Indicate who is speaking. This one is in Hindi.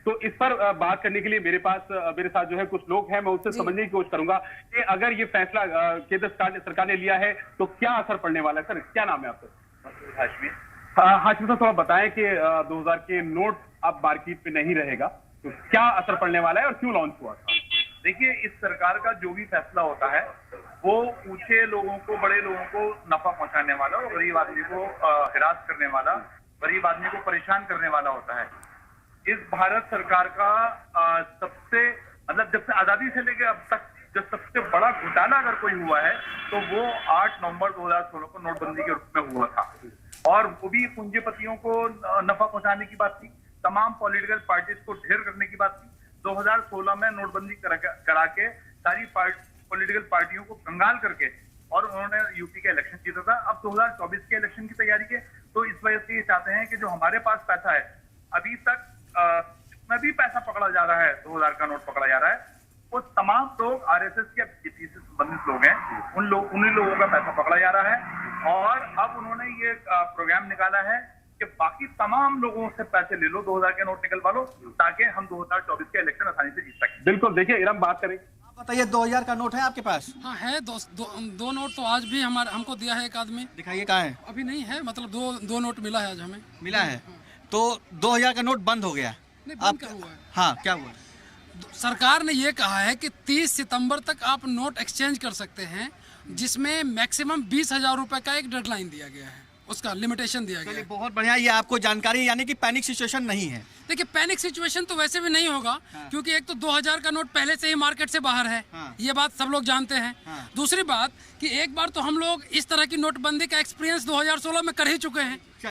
Speaker 1: तो इस पर बात करने के लिए मेरे साथ जो है कुछ लोग हैं, मैं उससे समझने की कोशिश करूंगा कि अगर ये फैसला केंद्र सरकार ने लिया है तो क्या असर पड़ने वाला है। सर, क्या नाम है आपका? हाशमी। हाशमी साहब, थोड़ा बताएं कि 2000 के नोट अब मार्केट में नहीं रहेगा, तो क्या असर पड़ने वाला है और क्यों लॉन्च हुआ था?
Speaker 2: देखिए, इस सरकार का जो भी फैसला होता है वो ऊंचे लोगों को, बड़े लोगों को नफा पहुंचाने वाला और गरीब आदमी को हिरास करने वाला, गरीब आदमी को परेशान करने वाला होता है। इस भारत सरकार का सबसे मतलब जब से आजादी से लेकर अब तक जो सबसे बड़ा घोटाला अगर कोई हुआ है तो वो 8 नवंबर 2016 को नोटबंदी के रूप में हुआ था, और वो भी पूंजीपतियों को नफा पहुंचाने की बात थी, तमाम पॉलिटिकल पार्टीज को ढेर करने की बात थी। 2016 में नोटबंदी करा के सारी पॉलिटिकल पार्टियों को कंगाल करके और उन्होंने यूपी का इलेक्शन जीता था। अब 2024 के इलेक्शन की तैयारी के तो इस वजह से ये चाहते हैं कि जो हमारे पास पैसा है, अभी तक जितना भी पैसा पकड़ा जा रहा है, 2000 का नोट पकड़ा जा रहा है, वो तमाम लोग आरएसएस के बीजेपी से संबंधित लोग हैं, उन्हीं लोगों का पैसा पकड़ा जा रहा है। और अब उन्होंने ये प्रोग्राम निकाला है कि बाकी तमाम लोगों से पैसे ले लो, 2000 के नोट निकलवा लो, ताकि हम 2024 के इलेक्शन आसानी से जीत सकें।
Speaker 1: बिल्कुल, देखिए इरम, बात करें।
Speaker 3: आप बताइए, 2000 का नोट है आपके पास?
Speaker 4: हाँ है, दो नोट तो आज भी हमको दिया है एक आदमी।
Speaker 3: दिखाइए, कहाँ है?
Speaker 4: अभी नहीं है, मतलब दो नोट मिला है आज हमें।
Speaker 3: मिला है? तो 2000 का नोट बंद हो गया?
Speaker 4: नहीं, बंद क्या हुआ है?
Speaker 3: हाँ, क्या हुआ?
Speaker 4: सरकार ने ये कहा है कि 30 सितंबर तक आप नोट एक्सचेंज कर सकते हैं, जिसमें मैक्सिमम 20,000 रुपए का एक डेडलाइन दिया गया है, उसका लिमिटेशन दिया गया है।
Speaker 3: बहुत बढ़िया, ये आपको जानकारी, यानी कि पैनिक सिचुएशन नहीं है।
Speaker 4: देखिए, पैनिक सिचुएशन तो वैसे भी नहीं होगा, क्योंकि एक तो 2000 का नोट पहले से ही मार्केट से बाहर है, ये बात सब लोग जानते हैं। दूसरी बात कि एक बार तो हम लोग इस तरह की नोटबंदी का एक्सपीरियंस 2016 में कर ही चुके हैं।